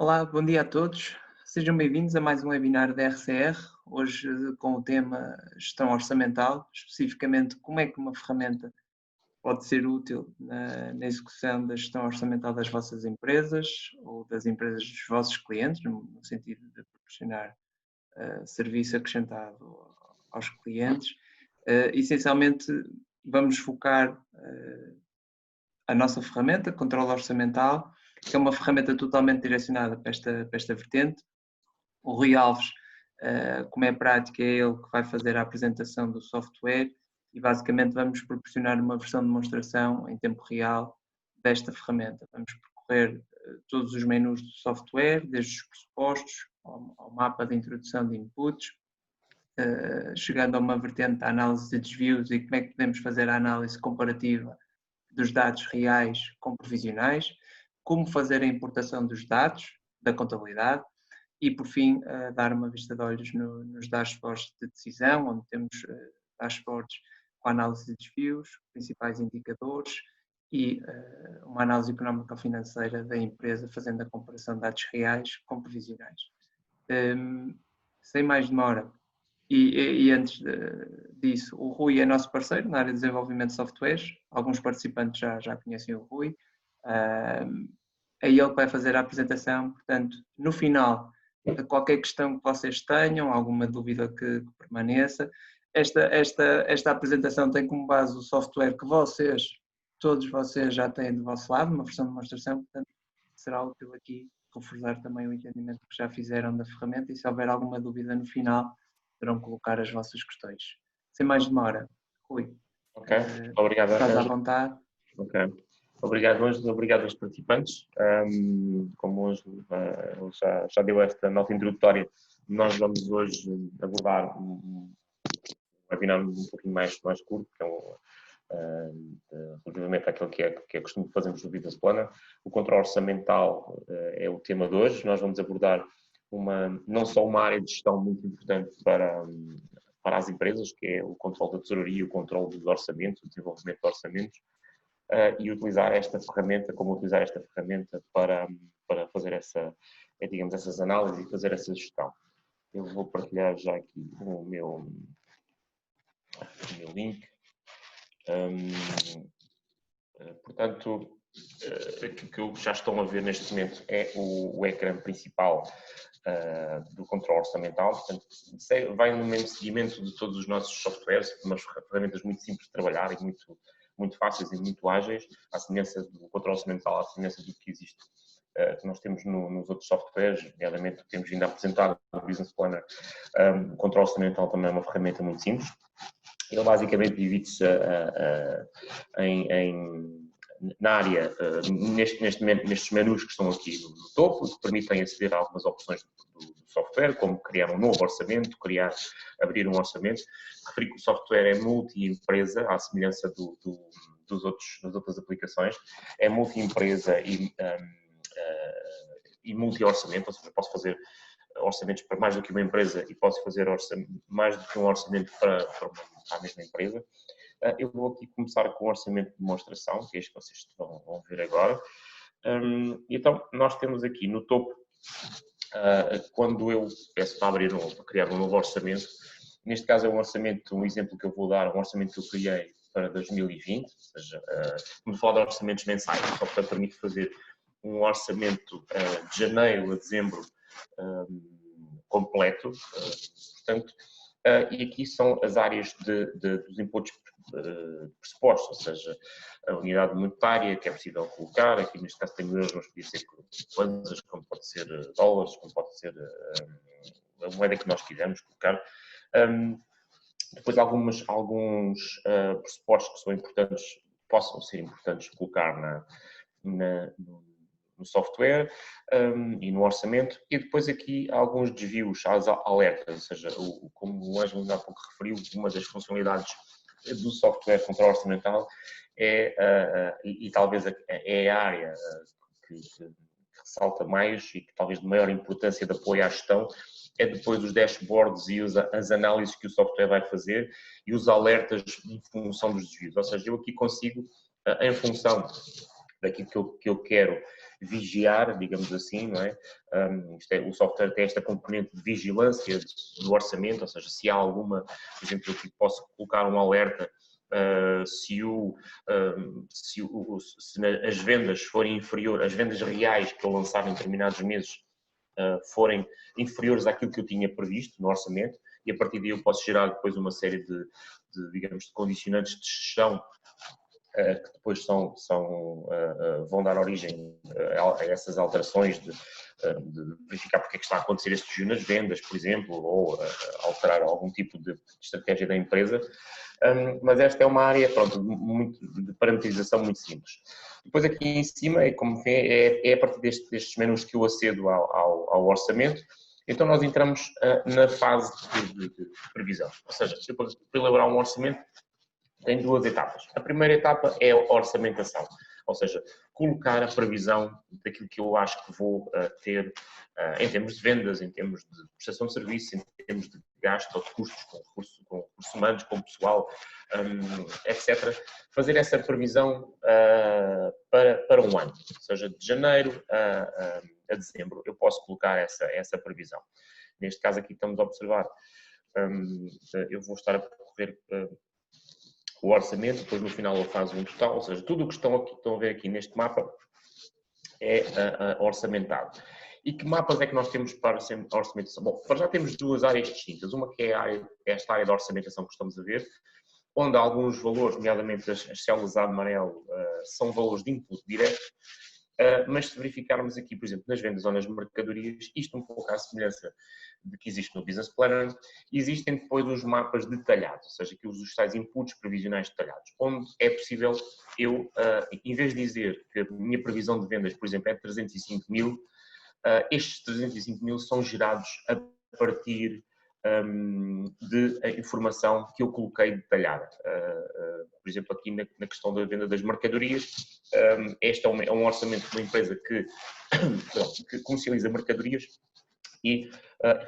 Olá, bom dia a todos. Sejam bem-vindos a mais um webinar da RCR, hoje com o tema gestão orçamental, especificamente como é que uma ferramenta pode ser útil na execução da gestão orçamental das vossas empresas ou das empresas dos vossos clientes, no sentido de proporcionar serviço acrescentado aos clientes. Essencialmente, vamos focar a nossa ferramenta, controle orçamental, que é uma ferramenta totalmente direcionada para esta vertente. O Rui Alves, como é prática, é ele que vai fazer a apresentação do software e basicamente vamos proporcionar uma versão de demonstração em tempo real desta ferramenta. Vamos percorrer todos os menus do software, desde os pressupostos ao mapa de introdução de inputs, chegando a uma vertente da análise de desvios e como é que podemos fazer a análise comparativa dos dados reais com provisionais, como fazer a importação dos dados da contabilidade e, por fim, dar uma vista de olhos nos dashboards de decisão, onde temos dashboards com análise de desvios, principais indicadores e uma análise económico-financeira da empresa, fazendo a comparação de dados reais com provisionais. Sem mais demora, e antes disso, o Rui é nosso parceiro na área de desenvolvimento de softwares. Alguns participantes já conhecem o Rui. É ele que vai fazer a apresentação. Portanto, no final, qualquer questão que vocês tenham, alguma dúvida que permaneça, esta apresentação tem como base o software que todos vocês já têm do vosso lado, uma versão de demonstração. Portanto, será útil aqui reforçar também o entendimento que já fizeram da ferramenta e se houver alguma dúvida no final, poderão colocar as vossas questões. Sem mais demora, Rui. Ok, obrigado. Estás à vontade. Ok, obrigado Ângelo, obrigado aos participantes. Como o Ângelo já deu esta nota introdutória, nós vamos hoje abordar um webinar um pouquinho mais curto, que é relativamente àquilo que é costume fazermos no Business Planner. O controle orçamental é o tema de hoje. Nós vamos abordar não só uma área de gestão muito importante para as empresas, que é o controle da tesouraria, o controle dos orçamentos, o desenvolvimento de orçamentos, e utilizar esta ferramenta, para fazer essas análises e fazer essa gestão. Eu vou partilhar já aqui o meu link. Portanto, aquilo que já estão a ver neste momento é o ecrã principal do controle orçamental. Portanto, vai no mesmo seguimento de todos os nossos softwares, umas ferramentas muito simples de trabalhar e muito fáceis e muito ágeis, à semelhança do controle orçamental, à semelhança do que existe, que nós temos nos outros softwares, nomeadamente temos vindo a apresentar no Business Planner. O controle orçamental também é uma ferramenta muito simples. Ele basicamente divide-se na área, nestes menus que estão aqui no topo, que permitem aceder a algumas opções do software, como criar um novo orçamento, abrir um orçamento. Referi que o software é multi-empresa, à semelhança das outras aplicações. É multi-empresa e multi-orçamento, ou seja, posso fazer orçamentos para mais do que uma empresa e posso fazer mais do que um orçamento para a mesma empresa. Eu vou aqui começar com o orçamento de demonstração, que é este que vocês vão ver agora. Então, nós temos aqui no topo, quando eu peço para criar um novo orçamento, neste caso é um exemplo que eu vou dar, um orçamento que eu criei para 2020, ou seja, vamos falar de orçamentos mensais, só para permitir fazer um orçamento de janeiro a dezembro completo, portanto, e aqui são as áreas dos inputs pressupostos, ou seja, a unidade monetária que é possível colocar, aqui neste caso tem euros, mas podia ser kwanzas, como pode ser dólares, como pode ser a moeda que nós quisermos colocar. Depois alguns pressupostos que são importantes, possam ser importantes colocar no software e no orçamento, e depois aqui alguns desvios às alertas, ou seja, como o Ângelo há pouco referiu, uma das funcionalidades do software controle orçamental e talvez é a área que ressalta mais e que talvez de maior importância de apoio à gestão, é depois os dashboards e as análises que o software vai fazer e os alertas em função dos desvios, ou seja, eu aqui consigo, em função daquilo que eu quero vigiar, digamos assim, não é? O software tem esta componente de vigilância do orçamento, ou seja, se há alguma, por exemplo, eu posso colocar um alerta se as vendas forem inferiores, as vendas reais que eu lançar em determinados meses forem inferiores àquilo que eu tinha previsto no orçamento, e a partir daí eu posso gerar depois uma série digamos, de condicionantes de gestão que depois vão dar origem a essas alterações de verificar porque é que está a acontecer este desvio nas vendas, por exemplo, ou alterar algum tipo de estratégia da empresa. Mas esta é uma área, pronto, de parametrização muito simples. Depois aqui em cima, como vê, é a partir destes menus que eu acedo ao orçamento. Então nós entramos na fase de previsão, ou seja, para elaborar um orçamento tem duas etapas. A primeira etapa é a orçamentação, ou seja, colocar a previsão daquilo que eu acho que vou ter em termos de vendas, em termos de prestação de serviços, em termos de gasto ou de custos com recursos humanos, com pessoal, etc. Fazer essa previsão para um ano, ou seja, de janeiro a dezembro, eu posso colocar essa previsão. Neste caso aqui estamos a observar, eu vou estar a percorrer o orçamento, depois no final ele faz um total, ou seja, tudo o que estão a ver aqui neste mapa é orçamentado. E que mapas é que nós temos para a orçamentação? Bom, já temos duas áreas distintas. Uma que é esta área da orçamentação que estamos a ver, onde alguns valores, nomeadamente as células A de amarelo, são valores de input direto, mas se verificarmos aqui, por exemplo, nas vendas ou nas mercadorias, isto um pouco à semelhança de que existe no Business Planner, existem depois os mapas detalhados, ou seja, aqui os tais inputs previsionais detalhados, onde é possível eu, em vez de dizer que a minha previsão de vendas, por exemplo, é de 305 mil, estes 305 mil são gerados a partir de informação que eu coloquei detalhada. Por exemplo, aqui na questão da venda das mercadorias, este é um orçamento de uma empresa que comercializa mercadorias e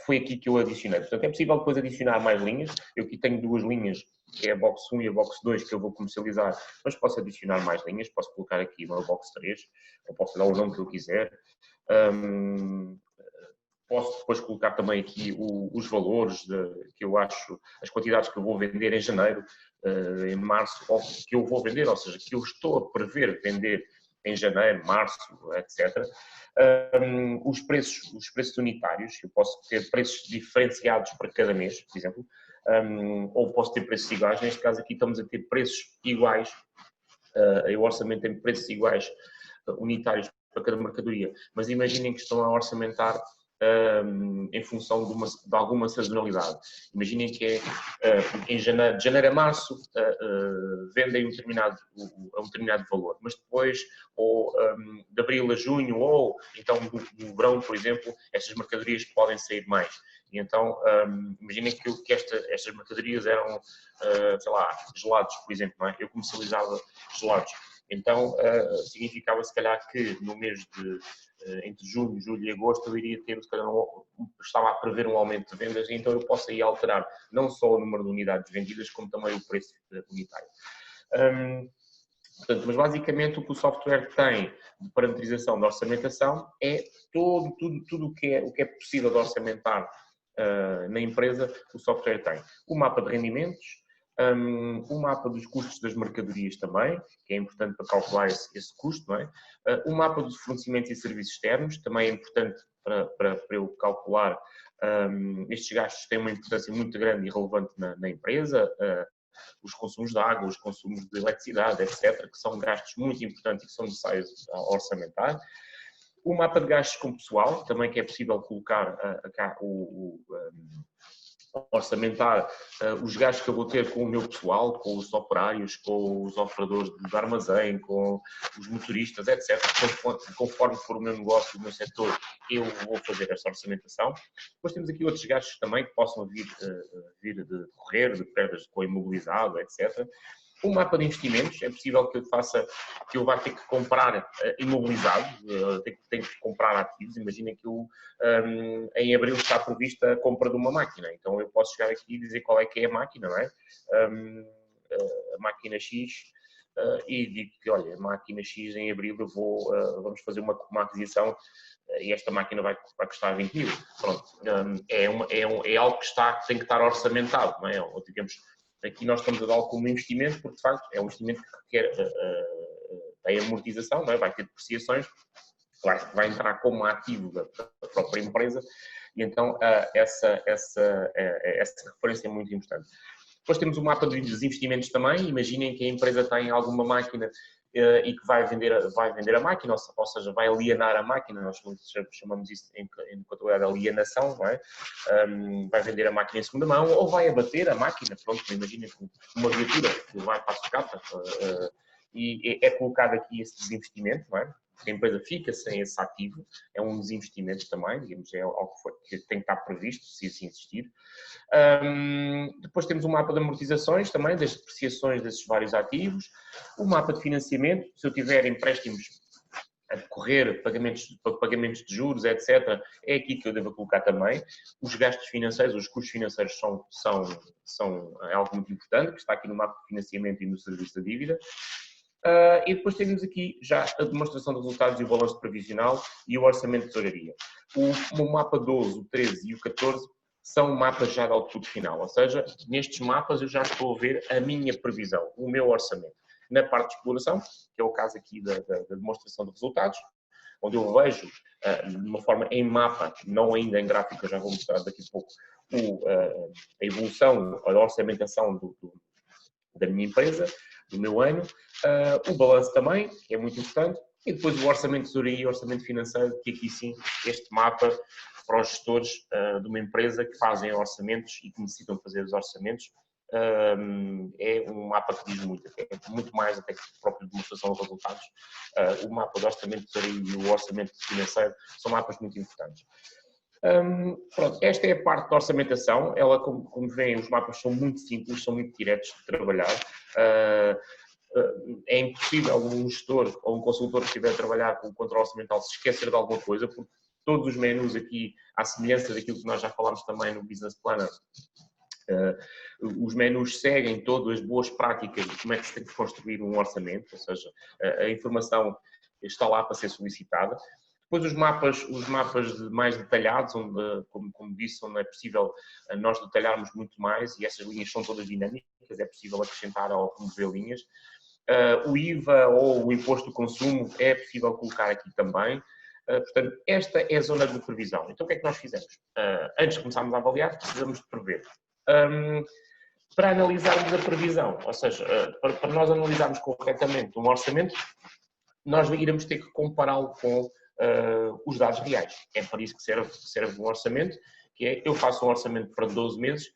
foi aqui que eu adicionei. Portanto, é possível depois adicionar mais linhas. Eu aqui tenho duas linhas, que é a Box 1 e a Box 2, que eu vou comercializar, mas posso adicionar mais linhas. Posso colocar aqui uma Box 3, ou posso dar o nome que eu quiser. Posso depois colocar também aqui os valores que eu acho, as quantidades que eu vou vender em janeiro, em março, ou que eu vou vender, ou seja, que eu estou a prever vender em janeiro, março, etc. Os preços unitários, eu posso ter preços diferenciados para cada mês, por exemplo, ou posso ter preços iguais. Neste caso aqui estamos a ter preços iguais, o orçamento tem preços iguais unitários para cada mercadoria, mas imaginem que estão a orçamentar em função de alguma sazonalidade. Imaginem que de janeiro a março vendem um determinado valor, mas depois, ou de abril a junho, ou então no verão, por exemplo, estas mercadorias podem sair mais. E então, imaginem que estas mercadorias eram, sei lá, gelados, por exemplo, não é? Eu comercializava gelados. Então, significava se calhar que no mês entre junho, julho e agosto eu iria ter, se calhar, estava a prever um aumento de vendas, e então eu posso aí alterar não só o número de unidades vendidas, como também o preço unitário. Portanto, mas basicamente o que o software tem de parametrização de orçamentação é tudo o que é possível de orçamentar na empresa, o software tem. O mapa de rendimentos, o mapa dos custos das mercadorias também, que é importante para calcular esse custo, não é? O mapa dos fornecimentos e serviços externos, também é importante para eu calcular. Estes gastos têm uma importância muito grande e relevante na empresa, os consumos de água, os consumos de eletricidade, etc., que são gastos muito importantes e que são necessários a orçamentar. O mapa de gastos com pessoal, também que é possível colocar orçamentar os gastos que eu vou ter com o meu pessoal, com os operários, com os operadores de armazém, com os motoristas, etc. Conforme for o meu negócio, o meu setor, eu vou fazer esta orçamentação. Depois temos aqui outros gastos também que possam vir de decorrer, de perdas com imobilizado, etc. Um mapa de investimentos, é possível que eu vá ter que comprar imobilizado, tenho que comprar ativos. Imaginem que em abril está prevista a compra de uma máquina, então eu posso chegar aqui e dizer qual é que é a máquina, não é? A máquina X, e digo que, olha, a máquina X em abril vamos fazer uma aquisição e esta máquina vai custar 20 mil. Pronto, é algo que tem que estar orçamentado, não é? Ou, digamos, aqui nós estamos a dar como investimento, porque de facto é um investimento que requer tem amortização, não é? Vai ter depreciações, vai entrar como ativo da própria empresa, e então essa referência é muito importante. Depois temos o mapa dos investimentos também. Imaginem que a empresa tem alguma máquina e que vai vender a máquina, ou seja, vai alienar a máquina, nós chamamos isso em contabilidade de alienação, não é? Vai vender a máquina em segunda mão ou vai abater a máquina, pronto, imaginem uma viatura que vai para a sucata e é colocado aqui esse desinvestimento, não é? A empresa fica sem esse ativo, é um desinvestimento também, digamos, é algo que tem que estar previsto, se assim existir. Depois temos o mapa de amortizações também, das depreciações desses vários ativos, o mapa de financiamento, se eu tiver empréstimos a decorrer, pagamentos de juros, etc., é aqui que eu devo colocar também. Os gastos financeiros, os custos financeiros são algo muito importante, que está aqui no mapa de financiamento e no serviço da dívida. E depois temos aqui já a demonstração de resultados e o balanço previsional e o orçamento de tesouraria. O mapa 12, o 13 e o 14 são mapas já de output final, ou seja, nestes mapas eu já estou a ver a minha previsão, o meu orçamento. Na parte de exploração, que é o caso aqui da demonstração de resultados, onde eu vejo de uma forma em mapa, não ainda em gráfico, eu já vou mostrar daqui a pouco, a evolução, a orçamentação da minha empresa, do meu ano, o balanço também, que é muito importante, e depois o orçamento de tesouraria e o orçamento financeiro, que aqui sim, este mapa para os gestores de uma empresa que fazem orçamentos e que necessitam fazer os orçamentos, é um mapa que diz muito, é muito mais até que a própria demonstração de resultados. O mapa do orçamento de tesouraria e o orçamento financeiro são mapas muito importantes. Pronto, esta é a parte da orçamentação. Ela, como veem, os mapas são muito simples, são muito diretos de trabalhar. É impossível um gestor ou um consultor que estiver a trabalhar com o controle orçamental se esquecer de alguma coisa, porque todos os menus aqui, à semelhança daquilo que nós já falámos também no Business Planner, os menus seguem todas as boas práticas de como é que se tem que construir um orçamento, ou seja, a informação está lá para ser solicitada. Depois os mapas mais detalhados, onde, como disse, onde é possível nós detalharmos muito mais, e essas linhas são todas dinâmicas, é possível acrescentar ou remover linhas. O IVA ou o imposto do consumo é possível colocar aqui também. Portanto, esta é a zona de previsão. Então, o que é que nós fizemos? Antes de começarmos a avaliar, precisamos de prever. Para analisarmos a previsão, ou seja, para nós analisarmos corretamente um orçamento, nós iremos ter que compará-lo com os dados reais. É para isso que serve um orçamento, que é, eu faço um orçamento para 12 meses,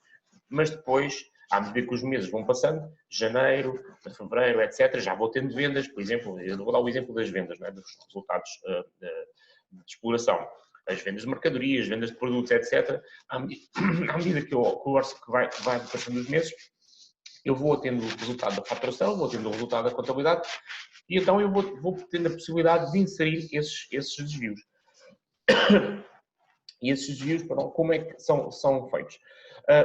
mas depois, à medida que os meses vão passando, janeiro, fevereiro, etc., já vou tendo vendas, por exemplo, eu vou dar o exemplo das vendas, não é? Dos resultados de exploração, as vendas de mercadorias, vendas de produtos, etc., à medida que vai passando os meses, eu vou tendo o resultado da faturação, vou tendo o resultado da contabilidade, e então eu vou tendo a possibilidade de inserir esses desvios. E esses desvios, como é que são feitos?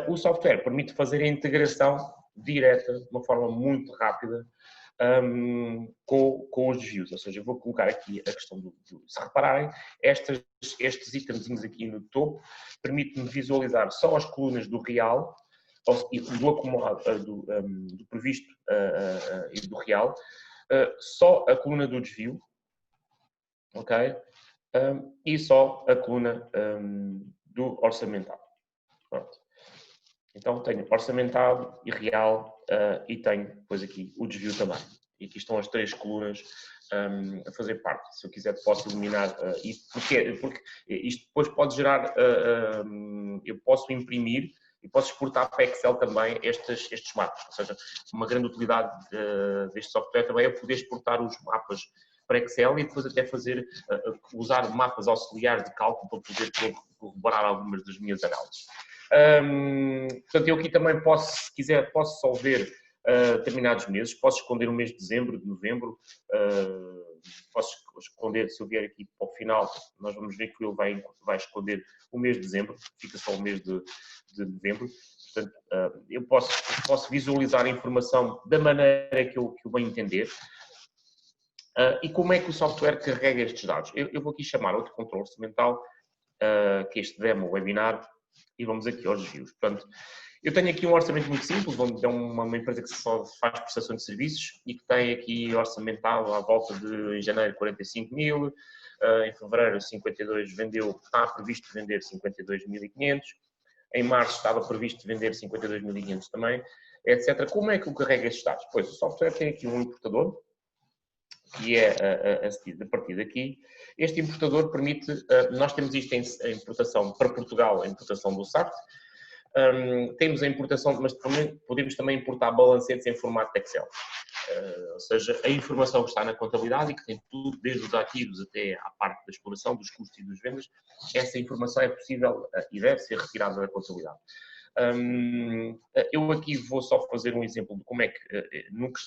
O software permite fazer a integração direta, de uma forma muito rápida, com os desvios. Ou seja, eu vou colocar aqui a questão se repararem, estes itemzinhos aqui no topo permitem-me visualizar só as colunas do real, do acumulado, do previsto e do real, só a coluna do desvio, ok? E só a coluna do orçamentado. Pronto. Então tenho orçamentado e real e tenho depois aqui o desvio também. E aqui estão as três colunas a fazer parte. Se eu quiser posso eliminar isto, porque isto depois pode gerar, eu posso imprimir e posso exportar para Excel também estes mapas. Ou seja, uma grande utilidade deste software também é poder exportar os mapas para Excel e depois até usar mapas auxiliares de cálculo para poder corroborar algumas das minhas análises. Portanto, eu aqui também se quiser, posso só ver determinados meses, posso esconder o mês de dezembro, de novembro, posso esconder, se eu vier aqui para o final, nós vamos ver que ele vai esconder o mês de dezembro, fica só o mês de novembro. Portanto, eu posso visualizar a informação da maneira que eu bem entender. E como é que o software carrega estes dados? Eu vou aqui chamar outro controle orçamental, que é este demo webinar, e vamos aqui aos desvios. Portanto, eu tenho aqui um orçamento muito simples, onde é uma empresa que só faz prestação de serviços e que tem aqui orçamentado à volta de, em janeiro, 45 mil, em fevereiro 52 vendeu, está previsto vender 52.500, em março estava previsto vender 52.500 também, etc. Como é que o carrega estes dados? Pois, o software tem aqui um importador, que é a partir daqui. Este importador permite, nós temos isto em importação para Portugal, a importação do SAP, temos a importação, mas podemos também importar balancetes em formato de Excel. Ou seja, a informação que está na contabilidade e que tem tudo, desde os ativos até à parte da exploração, dos custos e das vendas, essa informação é possível e deve ser retirada da contabilidade. Eu aqui vou só fazer um exemplo de como é que,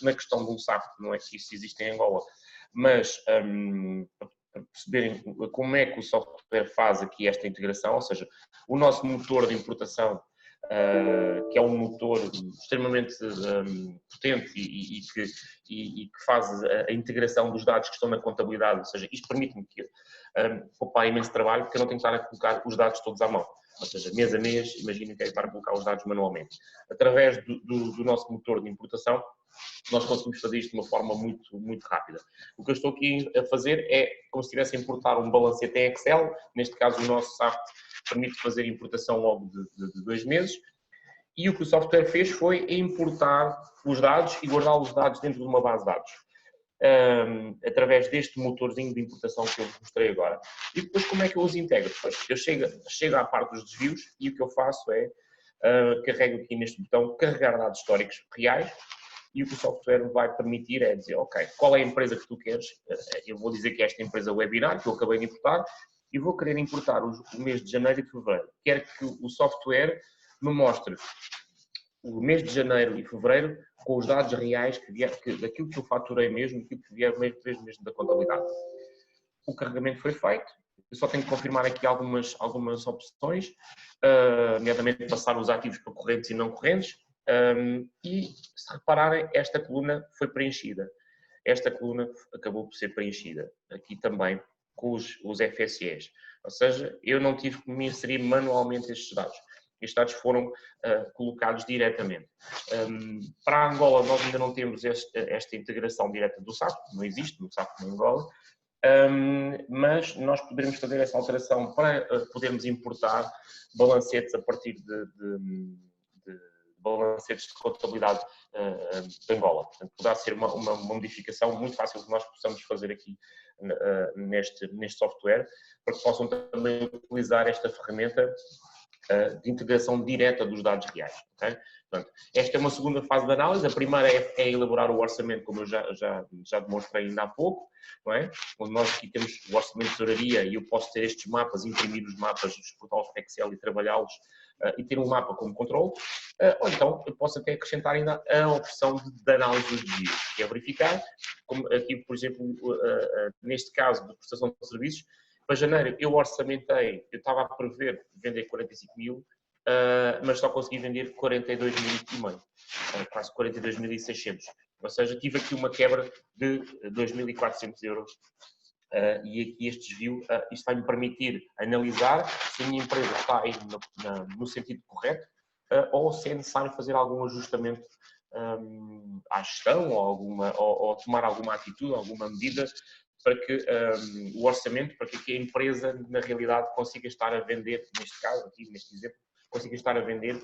na questão do SAP, não é que isso existe em Angola, mas para perceberem como é que o software faz aqui esta integração, ou seja, o nosso motor de importação, que é um motor extremamente potente e que faz a integração dos dados que estão na contabilidade, ou seja, isto permite-me poupar imenso trabalho, porque eu não tenho que estar a colocar os dados todos à mão. Ou seja, mês a mês, imaginem que é para colocar os dados manualmente. Através do nosso motor de importação, nós conseguimos fazer isto de uma forma muito, muito rápida. O que eu estou aqui a fazer é como se estivesse a importar um balancete em Excel, neste caso o nosso SAP permite fazer importação logo de 2 meses, e o que o software fez foi importar os dados e guardar os dados dentro de uma base de dados. Através deste motorzinho de importação que eu vos mostrei agora. E depois como é que eu os integro? Eu chego à parte dos desvios e o que eu faço é carrego aqui neste botão carregar dados históricos reais, e o que o software vai permitir é dizer, ok, qual é a empresa que tu queres? Eu vou dizer que é esta empresa webinar, que eu acabei de importar, e vou querer importar o mês de janeiro e de fevereiro. Quero que o software me mostre o mês de janeiro e fevereiro com os dados reais daquilo que eu faturei mesmo, daquilo que vier mesmo da contabilidade. O carregamento foi feito, eu só tenho que confirmar aqui algumas opções, nomeadamente passar os ativos para correntes e não correntes, e se repararem, esta coluna foi preenchida. Esta coluna acabou por ser preenchida aqui também com os FSEs, ou seja, eu não tive que me inserir manualmente estes dados. Estes dados foram colocados diretamente. Para a Angola, nós ainda não temos esta integração direta do SAP, não existe no SAP na Angola, mas nós poderemos fazer essa alteração para podermos importar balancetes a partir de balancetes de contabilidade de Angola. Portanto, poderá ser uma modificação muito fácil que nós possamos fazer aqui neste software, para que possam também utilizar esta ferramenta de integração direta dos dados reais. Okay? Portanto, esta é uma segunda fase de análise. A primeira é elaborar o orçamento, como eu já demonstrei ainda há pouco, não é? Onde nós aqui temos o orçamento de tesouraria e eu posso ter estes mapas, imprimir os mapas, exportá-los para Excel e trabalhá-los e ter um mapa como controle. Ou então eu posso até acrescentar ainda a opção de análise dos desvios, que é verificar, como aqui, por exemplo, neste caso de prestação de serviços, para janeiro eu orçamentei, eu estava a prever vender 45 mil, mas só consegui vender 42.500, quase 42.600. Ou seja, tive aqui uma quebra de 2.400 euros. E aqui este desvio, isto vai-me permitir analisar se a minha empresa está aí no sentido correto ou se é necessário fazer algum ajustamento à gestão ou tomar alguma atitude, alguma medida para que o orçamento, para que a empresa, na realidade, consiga estar a vender, neste caso, aqui neste exemplo, consiga estar a vender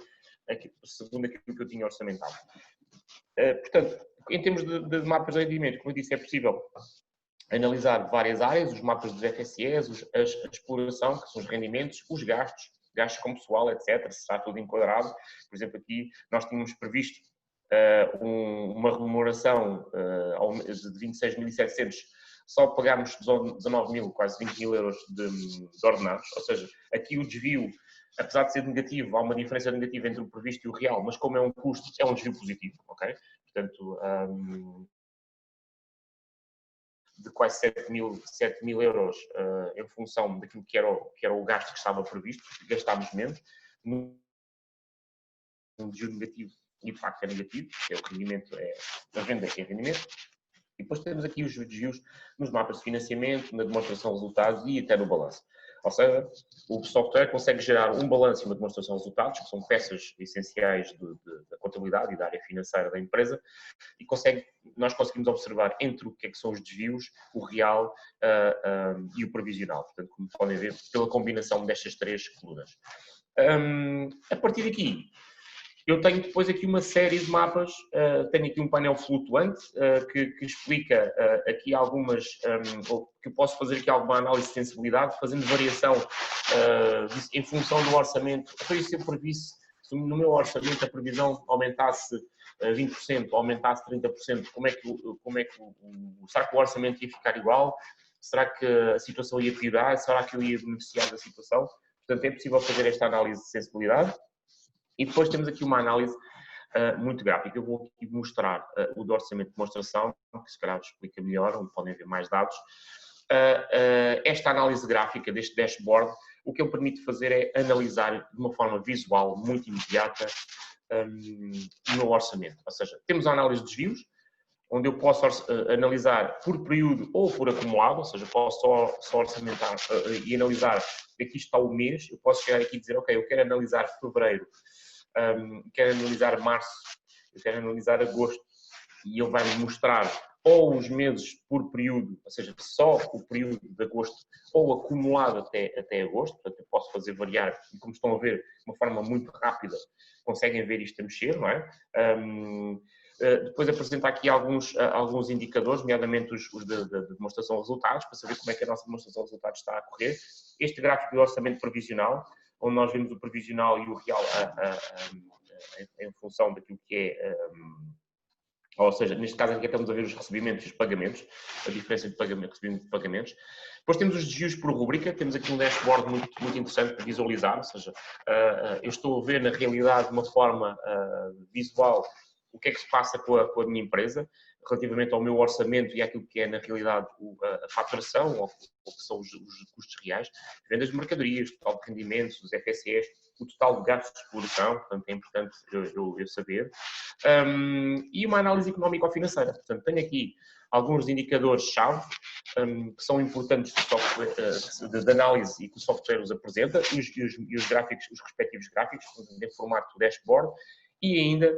segundo aquilo que eu tinha orçamentado. Portanto, em termos de mapas de rendimento, como eu disse, é possível analisar várias áreas, os mapas dos FSEs, a exploração, que são os rendimentos, os gastos com pessoal, etc., se está tudo enquadrado. Por exemplo, aqui nós tínhamos previsto uma remuneração de 26.700, só pagámos 19 mil, quase 20 mil euros de ordenados, ou seja, aqui o desvio, apesar de ser negativo, há uma diferença negativa entre o previsto e o real, mas como é um custo, é um desvio positivo, ok? Portanto, de quase 7 mil euros em função daquilo que era o gasto que estava previsto, gastámos menos. um desvio negativo e de facto é negativo, que é o rendimento, a venda é rendimento. E depois temos aqui os desvios nos mapas de financiamento, na demonstração de resultados e até no balanço. Ou seja, o software consegue gerar um balanço e uma demonstração de resultados, que são peças essenciais da contabilidade e da área financeira da empresa, e nós conseguimos observar entre o que é que são os desvios, o real e o previsional. Portanto, como podem ver, pela combinação destas três colunas. A partir daqui, eu tenho depois aqui uma série de mapas, tenho aqui um painel flutuante que explica aqui algumas, que eu posso fazer aqui alguma análise de sensibilidade, fazendo variação em função do orçamento. Então, se eu previsse, se no meu orçamento a previsão aumentasse 20%, aumentasse 30%, será que o orçamento ia ficar igual? Será que a situação ia piorar? Será que eu ia beneficiar da situação? Portanto, é possível fazer esta análise de sensibilidade. E depois temos aqui uma análise muito gráfica. Eu vou aqui mostrar o do orçamento de demonstração, que se calhar explica melhor, onde podem ver mais dados. Esta análise gráfica deste dashboard, o que ele permite fazer é analisar de uma forma visual, muito imediata, o meu orçamento. Ou seja, temos a análise de desvios, onde eu posso analisar por período ou por acumulado, ou seja, posso só orçamentar e analisar, aqui está o mês, eu posso chegar aqui e dizer, ok, eu quero analisar fevereiro, quero analisar março, eu quero analisar agosto, e ele vai me mostrar ou os meses por período, ou seja, só o período de agosto, ou acumulado até agosto, portanto eu posso fazer variar, e como estão a ver, de uma forma muito rápida, conseguem ver isto a mexer, não é? Depois apresentar aqui alguns indicadores, nomeadamente os de demonstração de resultados, para saber como é que a nossa demonstração de resultados está a correr. Este gráfico do orçamento previsional, onde nós vemos o previsional e o real em função daquilo que é, ou seja, neste caso aqui estamos a ver os recebimentos e os pagamentos, a diferença de recebimento e pagamentos. Depois temos os desvios por rubrica, temos aqui um dashboard muito interessante para visualizar, ou seja, eu estou a ver na realidade de uma forma visual o que é que se passa com a minha empresa, relativamente ao meu orçamento e àquilo que é, na realidade, a faturação, ou que são os custos reais, vendas de mercadorias, total de rendimentos, os FSEs, o total de gastos de exploração, portanto é importante eu saber, e uma análise económico-financeira. Portanto, tenho aqui alguns indicadores-chave que são importantes de análise e que o software os apresenta, e os gráficos, os respectivos gráficos, em formato dashboard, e ainda,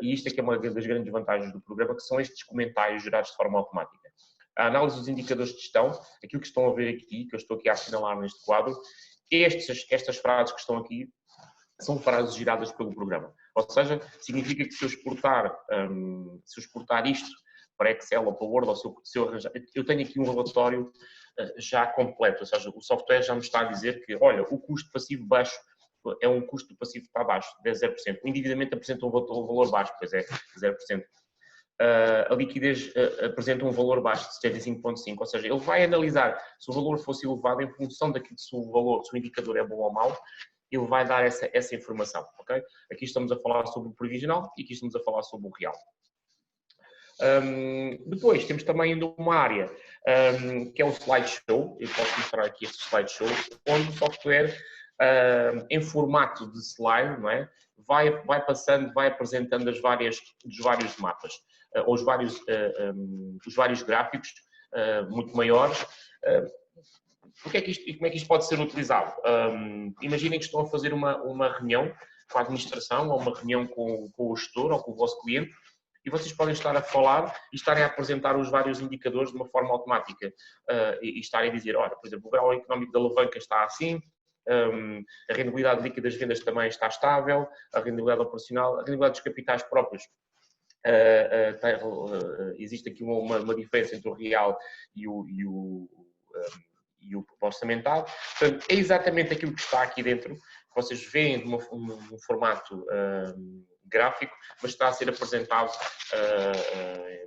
e isto é que é uma das grandes vantagens do programa, que são estes comentários gerados de forma automática. A análise dos indicadores de gestão, aquilo que estão a ver aqui, que eu estou aqui a assinalar neste quadro, estas frases que estão aqui são frases geradas pelo programa. Ou seja, significa que se eu exportar isto para Excel ou para Word, ou se eu arranjar, eu tenho aqui um relatório já completo, ou seja, o software já me está a dizer que, olha, o custo passivo baixo é um custo passivo que está abaixo, de 0%. O endividamento apresenta um valor baixo, pois é, 0%. A liquidez apresenta um valor baixo, de 75,5%. Ou seja, ele vai analisar se o valor fosse elevado em função daquilo, se o indicador é bom ou mau, ele vai dar essa informação, ok? Aqui estamos a falar sobre o previsional e aqui estamos a falar sobre o real. Depois temos também ainda uma área que é o slideshow. Eu posso mostrar aqui este slideshow, onde o software, em formato de slide, não é? vai apresentando os vários mapas, ou os vários gráficos muito maiores. Como é que isto pode ser utilizado? Imaginem que estão a fazer uma reunião com a administração, ou uma reunião com o gestor, ou com o vosso cliente, e vocês podem estar a falar e estarem a apresentar os vários indicadores de uma forma automática, e estarem a dizer, olha, por exemplo, o grau económico da alavanca está assim, a rentabilidade líquida das vendas também está estável, a rentabilidade operacional, a rentabilidade dos capitais próprios, existe aqui uma diferença entre o real e o orçamentado. Portanto, é exatamente aquilo que está aqui dentro, que vocês veem de um formato gráfico, mas está a ser apresentado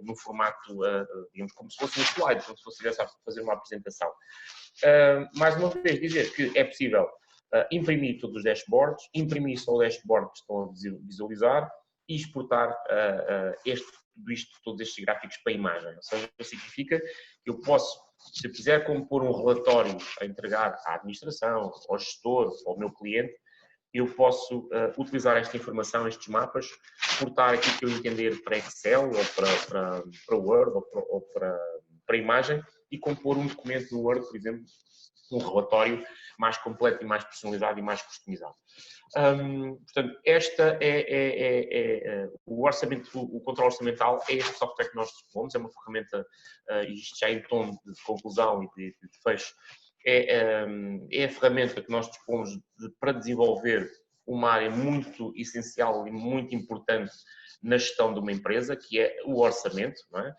no formato, digamos, como se fosse um slide, como se fosse a fazer uma apresentação. Mais uma vez, dizer que é possível imprimir todos os dashboards, imprimir só o dashboard que estão a visualizar e exportar todos estes gráficos para a imagem. Ou seja, significa que eu posso, se eu quiser compor um relatório a entregar à administração, ao gestor, ao meu cliente, eu posso utilizar esta informação, estes mapas, exportar aquilo que eu entender para Excel, ou para Word, ou para imagem, e compor um documento no Word, por exemplo, um relatório mais completo e mais personalizado e mais customizado. Portanto, esta o orçamento, o controle orçamental é este software que nós dispomos, é uma ferramenta, e isto já em tom de conclusão e de fecho, é a ferramenta que nós dispomos para desenvolver uma área muito essencial e muito importante na gestão de uma empresa, que é o orçamento, não é?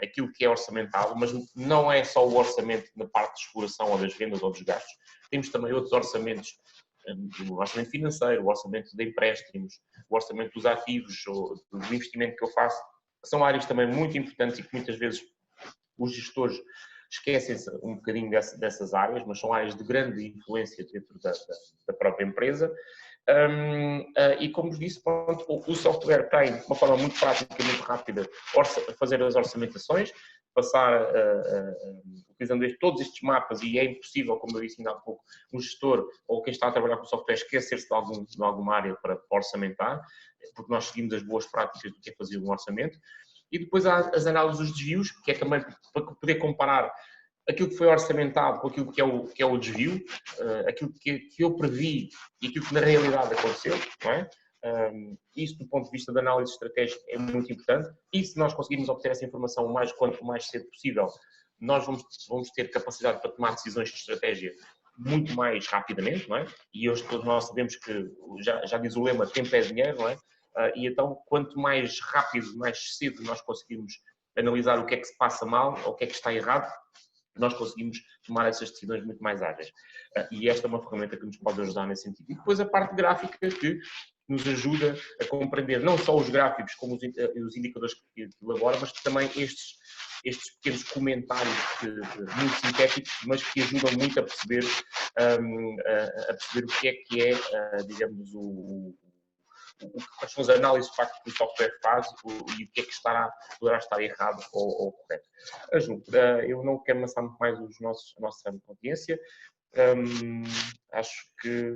Aquilo que é orçamental, mas não é só o orçamento na parte de exploração ou das vendas ou dos gastos, temos também outros orçamentos, o orçamento financeiro, o orçamento de empréstimos, o orçamento dos ativos, ou do investimento que eu faço, que são áreas também muito importantes e que muitas vezes os gestores esquecem-se um bocadinho dessas áreas, mas são áreas de grande influência dentro da própria empresa. E como vos disse, pronto, o software tem, de uma forma muito prática e muito rápida, fazer as orçamentações, passar utilizando todos estes mapas, e é impossível, como eu disse ainda há pouco, um gestor ou quem está a trabalhar com o software esquecer-se de alguma área para orçamentar, porque nós seguimos as boas práticas do que é fazer um orçamento. E depois há as análises dos desvios, que é também para poder comparar aquilo que foi orçamentado com aquilo que é o desvio, aquilo que eu previ e aquilo que na realidade aconteceu, não é? Isso, do ponto de vista da análise estratégica, é muito importante, e se nós conseguirmos obter essa informação quanto mais cedo possível, nós vamos ter capacidade para tomar decisões de estratégia muito mais rapidamente, não é? E hoje todos nós sabemos que, já diz o lema, tempo é dinheiro, não é? E então, quanto mais rápido, mais cedo nós conseguirmos analisar o que é que se passa mal ou o que é que está errado, nós conseguimos tomar essas decisões muito mais ágeis. E esta é uma ferramenta que nos pode ajudar nesse sentido. E depois a parte gráfica, que nos ajuda a compreender não só os gráficos como os indicadores que elabora, mas também estes pequenos comentários muito sintéticos, mas que ajudam muito a perceber o que é, digamos, quais são as análises de facto que o software faz e o que é que poderá estar errado ou correto. Eu não quero amassar muito mais a nossa audiência. Acho que...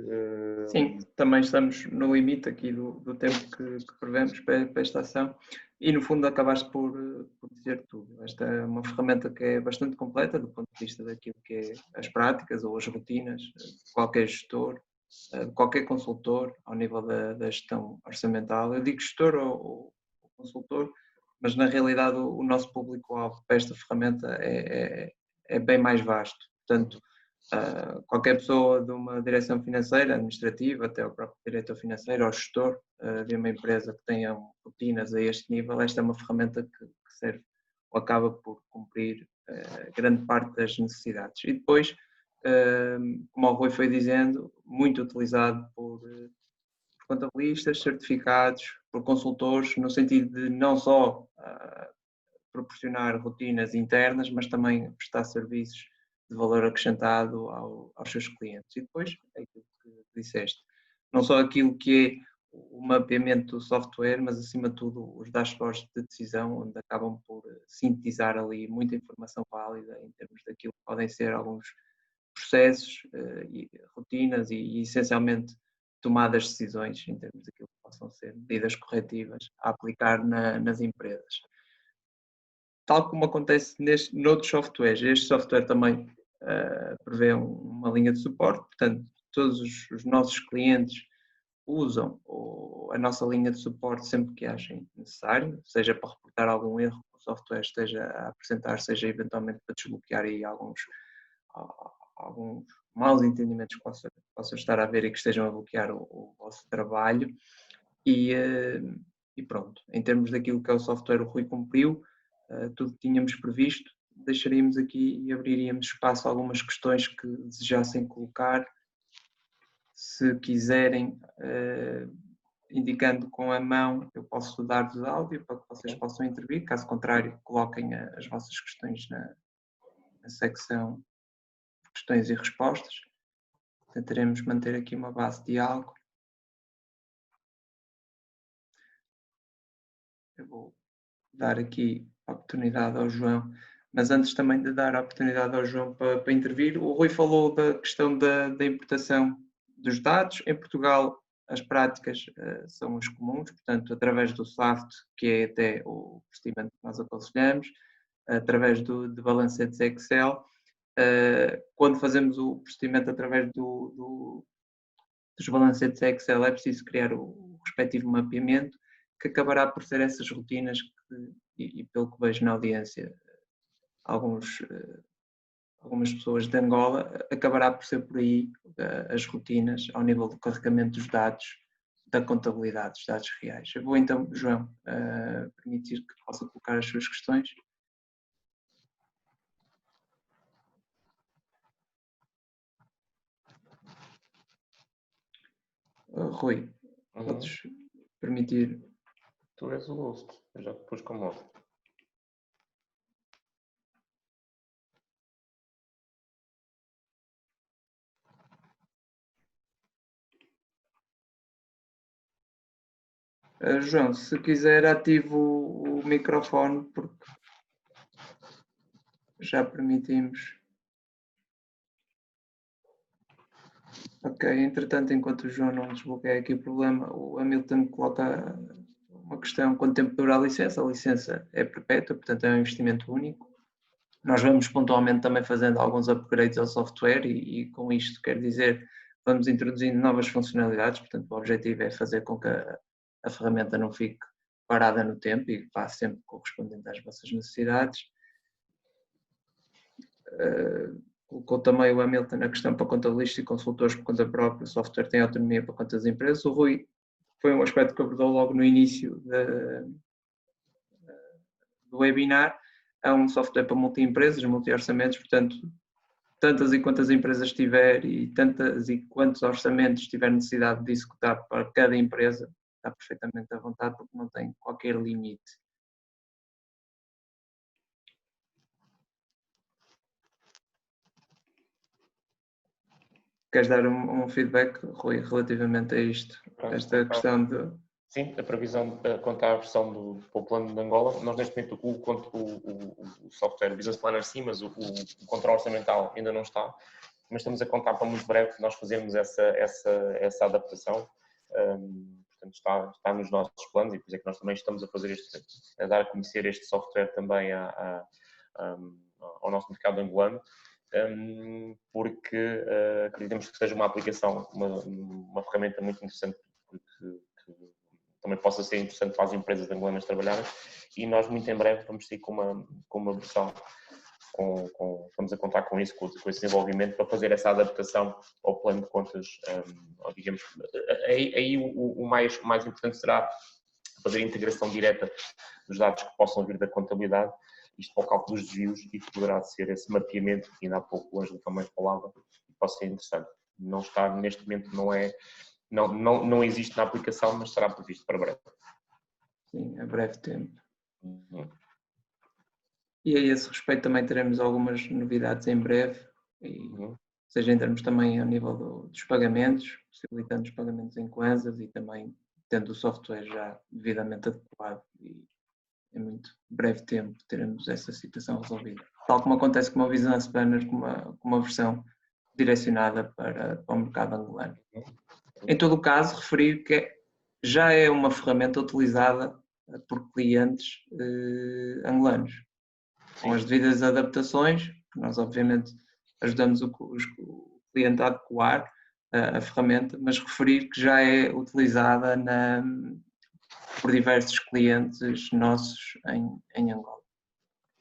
Sim, também estamos no limite aqui do tempo que prevemos para esta ação, e no fundo acabaste por dizer tudo. Esta é uma ferramenta que é bastante completa do ponto de vista daquilo que é as práticas ou as rotinas de qualquer gestor, de qualquer consultor ao nível da gestão orçamental. Eu digo gestor ou consultor, mas na realidade o nosso público-alvo para esta ferramenta é bem mais vasto. Portanto, qualquer pessoa de uma direção financeira, administrativa, até o próprio diretor financeiro ou gestor de uma empresa que tenha rotinas a este nível, esta é uma ferramenta que serve ou acaba por cumprir grande parte das necessidades. E depois, como o Rui foi dizendo, muito utilizado por contabilistas, certificados, por consultores, no sentido de não só proporcionar rotinas internas, mas também prestar serviços de valor acrescentado aos seus clientes. E depois, é aquilo que disseste, não só aquilo que é o mapeamento do software, mas acima de tudo os dashboards de decisão, onde acabam por sintetizar ali muita informação válida em termos daquilo que podem ser alguns processos, rotinas e essencialmente tomadas de decisões em termos daquilo que possam ser medidas corretivas a aplicar nas empresas. Tal como acontece noutros softwares, este software também prevê uma linha de suporte, portanto, todos os nossos clientes usam a nossa linha de suporte sempre que achem necessário, seja para reportar algum erro que o software esteja a apresentar, seja eventualmente para desbloquear aí alguns maus entendimentos que possam estar a ver e que estejam a bloquear o vosso trabalho. E pronto, em termos daquilo que é o software, o Rui cumpriu tudo que tínhamos previsto. Deixaríamos aqui e abriríamos espaço a algumas questões que desejassem colocar. Se quiserem, indicando com a mão, eu posso dar-vos áudio para que vocês possam intervir. Caso contrário, coloquem as vossas questões na secção de questões e respostas. Tentaremos manter aqui uma base de diálogo. Eu vou dar aqui a oportunidade ao João, mas antes também de dar a oportunidade ao João para intervir, o Rui falou da questão da importação dos dados. Em Portugal, as práticas são as comuns, portanto, através do SAFT, que é até o procedimento que nós aconselhamos, através de balancetes Excel. Quando fazemos o procedimento através dos balancetes Excel, é preciso criar o respectivo mapeamento, que acabará por ser essas rotinas e pelo que vejo na audiência, algumas pessoas de Angola, acabará por ser por aí as rotinas ao nível do carregamento dos dados da contabilidade, dos dados reais. Eu vou então, João, permitir que possa colocar as suas questões. Rui, podes permitir? Tu és o host, eu já te pus como host. João, se quiser ativo o microfone, porque já permitimos. Ok, entretanto, enquanto o João não desbloqueia aqui o problema, o Hamilton coloca uma questão: quanto tempo dura a licença? A licença é perpétua, portanto é um investimento único. Nós vamos pontualmente também fazendo alguns upgrades ao software e com isto quer dizer, vamos introduzindo novas funcionalidades, portanto o objetivo é fazer com que a ferramenta não fique parada no tempo e vá sempre correspondente às vossas necessidades. Colocou também o Hamilton na questão para contabilistas e consultores por conta própria, o software tem autonomia para conta das empresas. O Rui foi um aspecto que abordou logo no início do webinar. É um software para multi-empresas, multi-orçamentos, portanto, tantas e quantas empresas tiver e tantas e quantos orçamentos tiver necessidade de executar para cada empresa, está perfeitamente à vontade porque não tem qualquer limite. Queres dar um feedback, Rui, relativamente a isto? Esta questão de... Sim, a previsão quanto à versão para o plano de Angola, nós neste momento o software Business Planner sim, mas o controle orçamental ainda não está, mas estamos a contar para muito breve nós fazermos essa adaptação, portanto está nos nossos planos e por isso é que nós também estamos a fazer a dar a conhecer este software também ao nosso mercado angolano, porque acreditamos que seja uma aplicação, uma ferramenta muito interessante que também possa ser interessante para as empresas angolanas trabalharem e nós muito em breve vamos ter com uma versão, estamos a contar com isso, com esse desenvolvimento para fazer essa adaptação ao plano de contas, digamos, aí o mais importante será fazer a integração direta dos dados que possam vir da contabilidade, isto para o cálculo dos desvios e que poderá ser esse mapeamento, que ainda há pouco o Ângelo também falava, e pode ser interessante. Não está, neste momento, não existe na aplicação, mas será previsto para breve. Sim, a breve tempo. E a esse respeito também teremos algumas novidades em breve, seja em termos também a nível dos pagamentos, possibilitando os pagamentos em kwanzas e também tendo o software já devidamente adequado e em muito breve tempo teremos essa situação resolvida. Tal como acontece com uma Business Planner, com uma versão direcionada para o mercado angolano. Em todo o caso, referir que já é uma ferramenta utilizada por clientes angolanos, com as devidas adaptações, nós obviamente ajudamos o cliente a adequar a ferramenta, mas referir que já é utilizada por diversos clientes nossos em Angola.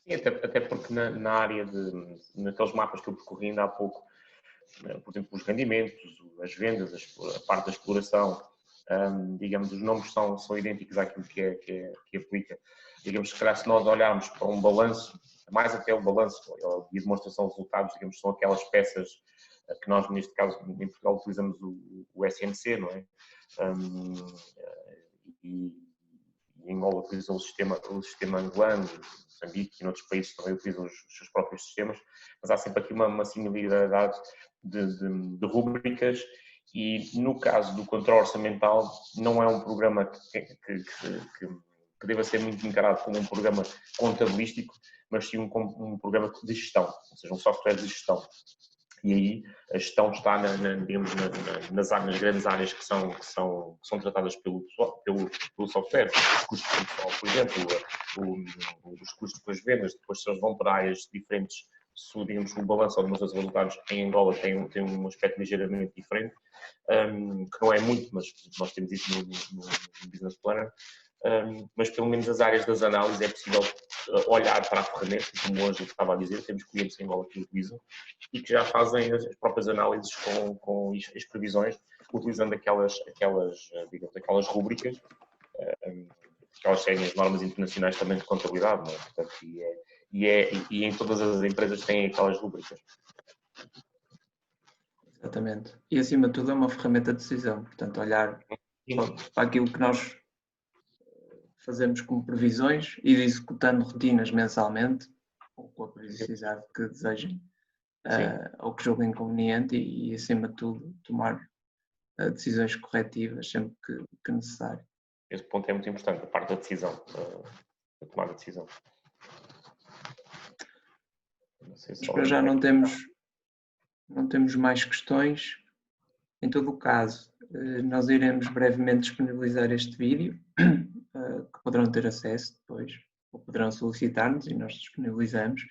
Sim, até porque na área naqueles mapas que eu percorri ainda há pouco, por exemplo, os rendimentos, as vendas, a parte da exploração, digamos, os nomes são idênticos àquilo que aplica. Digamos que se nós olharmos para um balanço, mais até o balanço e a demonstração de resultados, digamos, são aquelas peças que nós, neste caso, em Portugal, utilizamos o SNC, não é? E em Angola utilizam o sistema angolano, Moçambique e noutros países também utilizam os seus próprios sistemas, mas há sempre aqui uma similaridade de rubricas e no caso do controle orçamental não é um programa que deva ser muito encarado como um programa contabilístico, mas sim um programa de gestão, ou seja, um software de gestão. E aí a gestão está digamos, nas grandes áreas que são tratadas pelo software. Os custos de produção, por exemplo, os custos com as vendas, depois se eles vão para áreas diferentes, se digamos, o balanço ou dos resultados em Angola tem um aspecto ligeiramente diferente, que não é muito, mas nós temos isso no Business Planner. Mas pelo menos as áreas das análises é possível olhar para a ferramenta, como hoje eu estava a dizer, temos clientes em Angola que utilizam e que já fazem as próprias análises com as previsões, utilizando digamos, aquelas rúbricas, que elas seguem as normas internacionais também de contabilidade, não é? Portanto, e em todas as empresas têm aquelas rúbricas. Exatamente. E acima de tudo é uma ferramenta de decisão, portanto olhar para aquilo que nós fazemos como previsões, ir executando rotinas mensalmente, ou com a periodicidade que desejem, ou que julguem conveniente e acima de tudo tomar decisões corretivas sempre que necessário. Esse ponto é muito importante, a parte da decisão, a tomar a decisão. Não sei se para já não temos mais questões. Em todo o caso, nós iremos brevemente disponibilizar este vídeo, que poderão ter acesso depois, ou poderão solicitar-nos e nós disponibilizamos.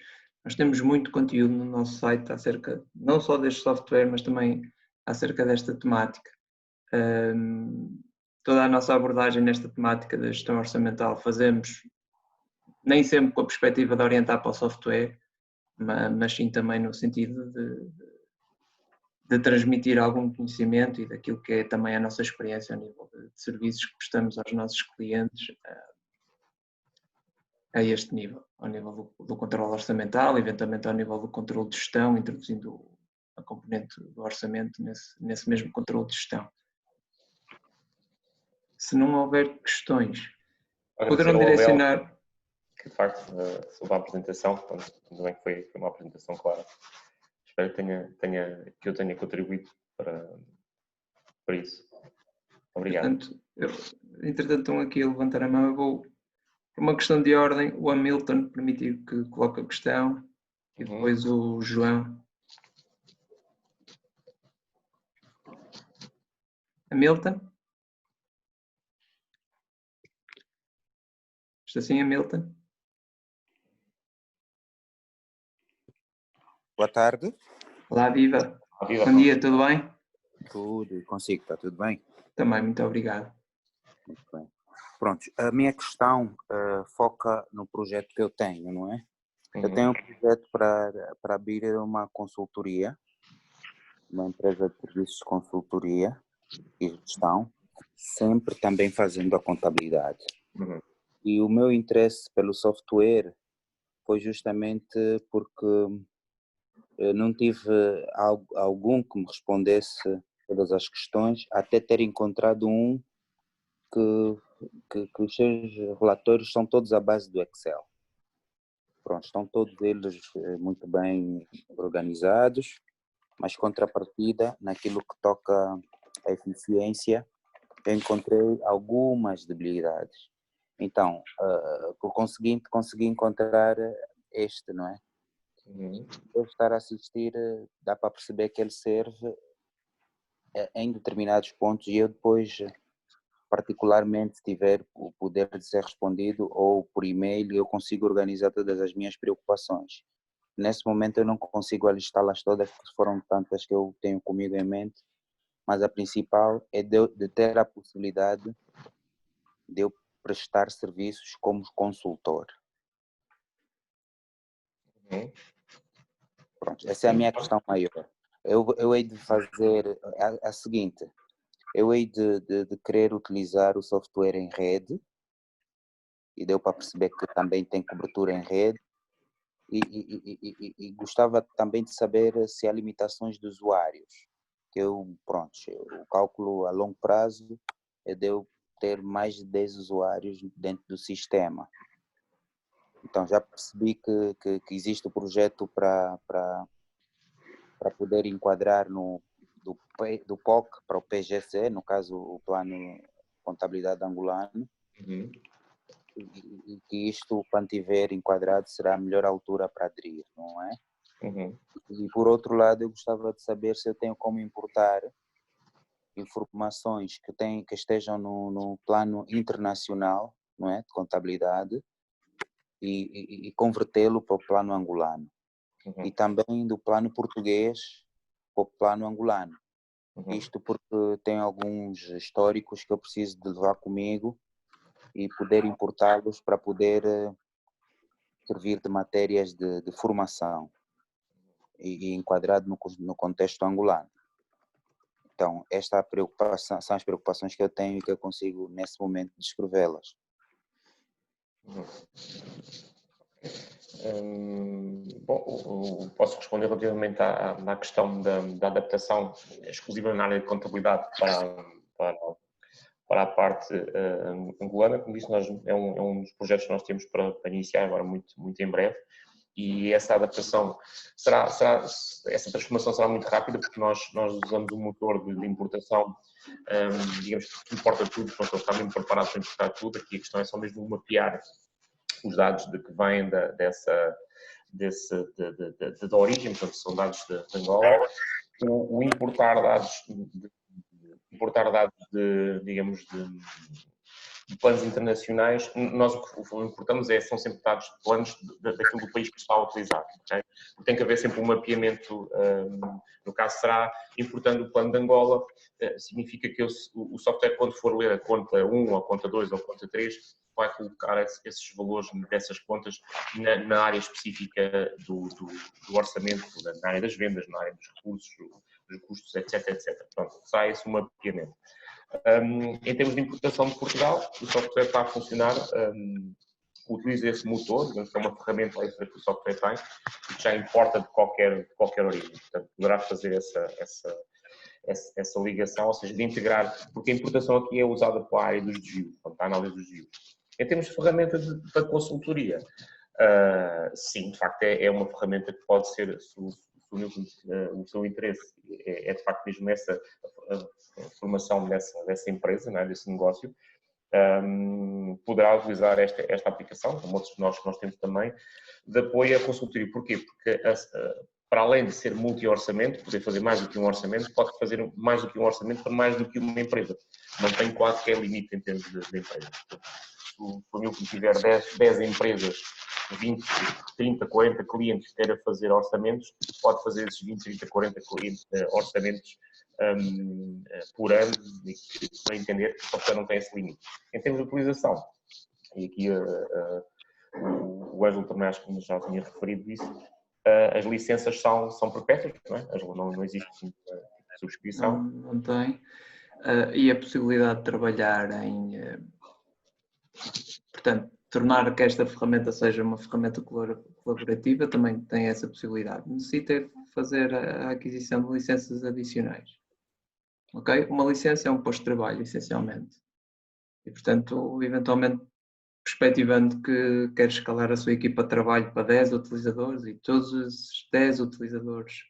Nós temos muito conteúdo no nosso site acerca, não só deste software, mas também acerca desta temática. Toda a nossa abordagem nesta temática da gestão orçamental fazemos nem sempre com a perspectiva de orientar para o software, mas sim também no sentido de transmitir algum conhecimento e daquilo que é também a nossa experiência a nível de serviços que prestamos aos nossos clientes a este nível, ao nível do controle orçamental, eventualmente ao nível do controle de gestão, introduzindo a componente do orçamento nesse mesmo controle de gestão. Se não houver questões, poderão direcionar... Que de facto sobre a apresentação, também que foi uma apresentação clara. Espero que eu tenha contribuído para isso. Obrigado. Entretanto, estão aqui a levantar a mão. Eu vou, por uma questão de ordem, o Hamilton permitir que coloque a questão e depois o João. Hamilton? Está sim, Hamilton? Boa tarde. Olá, viva. Bom dia, tudo bem? Tudo, e consigo, está tudo bem? Também, muito obrigado. Muito bem. Pronto, a minha questão foca no projeto que eu tenho, não é? Eu tenho um projeto para abrir uma consultoria, uma empresa de serviços de consultoria e gestão, sempre também fazendo a contabilidade. E o meu interesse pelo software foi justamente porque não tive algum que me respondesse todas as questões, até ter encontrado um que os seus relatórios são todos à base do Excel. Pronto, estão todos eles muito bem organizados, mas contrapartida, naquilo que toca à eficiência, eu encontrei algumas debilidades. Então, por conseguinte, consegui encontrar este, não é? Eu estar a assistir, dá para perceber que ele serve em determinados pontos e eu depois, particularmente, se tiver o poder de ser respondido ou por e-mail, eu consigo organizar todas as minhas preocupações. Nesse momento eu não consigo alistá-las todas, porque foram tantas que eu tenho comigo em mente, mas a principal é de ter a possibilidade de eu prestar serviços como consultor. Pronto, essa é a minha questão maior. Eu hei de fazer a seguinte, eu hei de querer utilizar o software em rede, e deu para perceber que também tem cobertura em rede, e gostava também de saber se há limitações de usuários, que o cálculo a longo prazo é de eu ter mais de 10 usuários dentro do sistema. Então já percebi que existe o projeto para poder enquadrar do POC para o PGC, no caso o Plano Contabilidade Angolano, e que isto, quando tiver enquadrado, será a melhor altura para aderir, não é? E por outro lado, eu gostava de saber se eu tenho como importar informações que estejam no plano internacional, não é, de contabilidade, e convertê-lo para o plano angolano. E também do plano português para o plano angolano. Isto porque tem alguns históricos que eu preciso de levar comigo e poder importá-los para poder servir de matérias de formação e enquadrado no contexto angolano. Então, esta preocupação, são as preocupações que eu tenho e que eu consigo, nesse momento, descrevê-las. Bom, posso responder relativamente à questão da adaptação exclusiva na área de contabilidade para a parte angolana. Como disse, é um dos projetos que nós temos para iniciar agora muito em breve. E essa adaptação essa transformação será muito rápida, porque nós usamos um motor de importação, digamos, que importa tudo, portanto, ele está mesmo preparado para importar tudo. Aqui a questão é só mesmo mapear os dados de que vêm da origem, portanto, são dados de Angola. O importar dados digamos, de planos internacionais, nós o que importamos são sempre dados de planos daquilo do país que está a utilizar. Okay? Tem que haver sempre um mapeamento, no caso será, importando o plano de Angola, significa que o software, quando for ler a conta 1, ou a conta 2, ou a conta 3, vai colocar esses valores dessas contas na área específica do orçamento, na área das vendas, na área dos recursos, dos custos, etc. Portanto, sai esse mapeamento. Em termos de importação de Portugal, o software está a funcionar, utiliza esse motor, digamos que é uma ferramenta extra que o software tem, e que já importa de qualquer origem. Portanto, poderá fazer essa ligação, ou seja, de integrar, porque a importação aqui é usada para a área dos desvios, para a análise dos desvios. Em termos de ferramenta de consultoria, sim, de facto é uma ferramenta que pode ser, o seu interesse é de facto mesmo essa a formação dessa empresa, não é? Desse negócio, poderá utilizar esta aplicação, como outros que nós temos também, de apoio à consultoria. Porquê? Porque para além de ser multi-orçamento, poder fazer mais do que um orçamento, pode fazer mais do que um orçamento para mais do que uma empresa. Não tem qualquer limite em termos de empresa. Se o família tiver 10 empresas, 20, 30, 40 clientes que queira fazer orçamentos, pode fazer esses 20, 30, 40 orçamentos por ano, para entender que o software não tem esse limite. Em termos de utilização, e aqui o Ângelo também acho que já tinha referido isso, as licenças são perpétuas, não é? Não existe subscrição. Não tem. E a possibilidade de trabalhar portanto, tornar que esta ferramenta seja uma ferramenta colaborativa também tem essa possibilidade. Necessita fazer a aquisição de licenças adicionais. Ok? Uma licença é um posto de trabalho, essencialmente. E, portanto, eventualmente, perspectivando que quer escalar a sua equipa de trabalho para 10 utilizadores e todos os 10 utilizadores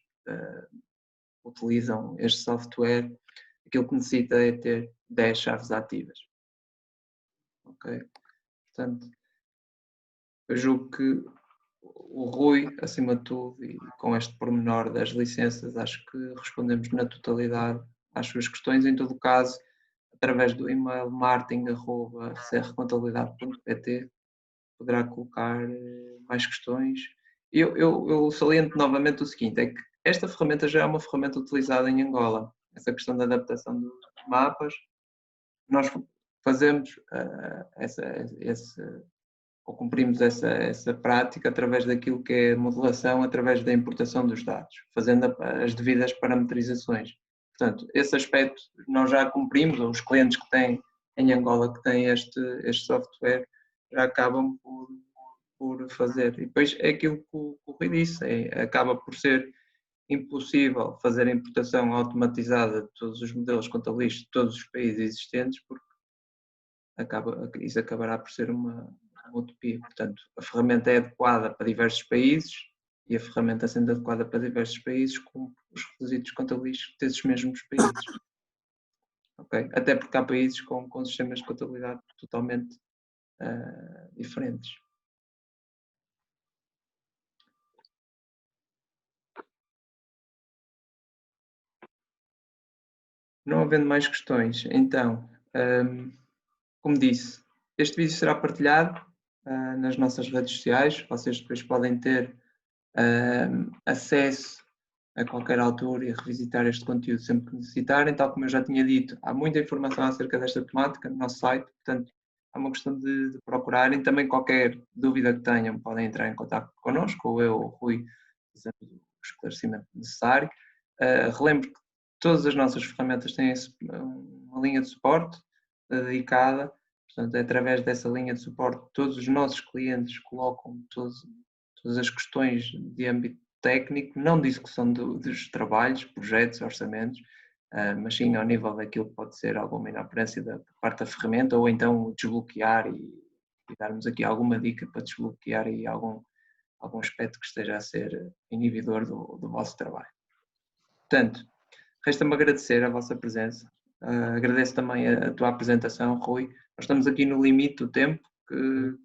utilizam este software, aquilo que necessita é ter 10 chaves ativas. Ok? Portanto, eu julgo que o Rui, acima de tudo, e com este pormenor das licenças, acho que respondemos na totalidade às suas questões. Em todo o caso, através do e-mail marketing@crcontabilidade.pt poderá colocar mais questões. Eu saliento novamente o seguinte, é que esta ferramenta já é uma ferramenta utilizada em Angola. Essa questão da adaptação dos mapas, nós fazemos ou cumprimos essa prática através daquilo que é a modelação, através da importação dos dados, fazendo as devidas parametrizações. Portanto, esse aspecto nós já cumprimos, ou os clientes que têm em Angola que têm este software já acabam por fazer. E depois é aquilo que o Rui disse, acaba por ser impossível fazer a importação automatizada de todos os modelos contabilísticos de todos os países existentes, porque isso acabará por ser uma utopia. Portanto, a ferramenta é adequada para diversos países e a ferramenta sendo adequada para diversos países cumpre os requisitos contabilísticos desses mesmos países. Okay? Até porque há países com sistemas de contabilidade totalmente diferentes. Não havendo mais questões, então, como disse, este vídeo será partilhado nas nossas redes sociais. Vocês depois podem ter acesso a qualquer altura e a revisitar este conteúdo sempre que necessitarem. Tal como eu já tinha dito, há muita informação acerca desta temática no nosso site, portanto, é uma questão de procurarem. Também qualquer dúvida que tenham, podem entrar em contato connosco, ou eu ou o Rui, fazendo o esclarecimento necessário. Relembro que todas as nossas ferramentas têm uma linha de suporte dedicada, portanto, é através dessa linha de suporte que todos os nossos clientes colocam todas as questões de âmbito técnico, não de execução dos trabalhos, projetos, orçamentos, mas sim ao nível daquilo que pode ser alguma inoperância da parte da ferramenta, ou então desbloquear e darmos aqui alguma dica para desbloquear aí algum aspecto que esteja a ser inibidor do vosso trabalho. Portanto, resta-me agradecer a vossa presença. Agradeço também a tua apresentação, Rui. Nós estamos aqui no limite do tempo que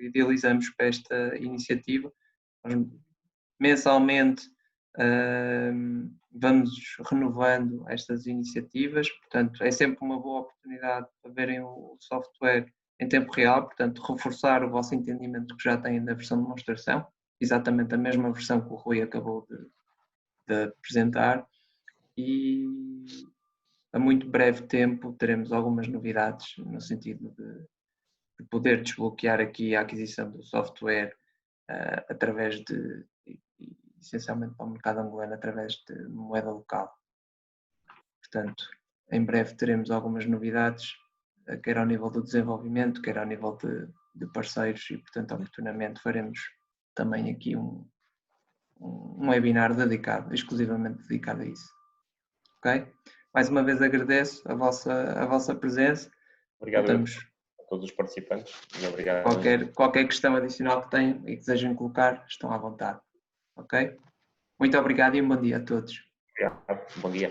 idealizamos para esta iniciativa. Nós, mensalmente, vamos renovando estas iniciativas, portanto, é sempre uma boa oportunidade para verem o software em tempo real, portanto, reforçar o vosso entendimento que já têm da versão de demonstração, exatamente a mesma versão que o Rui acabou de apresentar, e a muito breve tempo teremos algumas novidades no sentido de poder desbloquear aqui a aquisição do software através essencialmente para o mercado angolano, através de moeda local. Portanto, em breve teremos algumas novidades, quer ao nível do desenvolvimento, quer ao nível de parceiros, e portanto oportunamente faremos também aqui um webinar exclusivamente dedicado a isso. Ok? Mais uma vez agradeço a vossa presença. Obrigado a todos os participantes e obrigado. Qualquer questão adicional que tenham e que desejam colocar, estão à vontade. Ok? Muito obrigado e um bom dia a todos. Obrigado. Bom dia.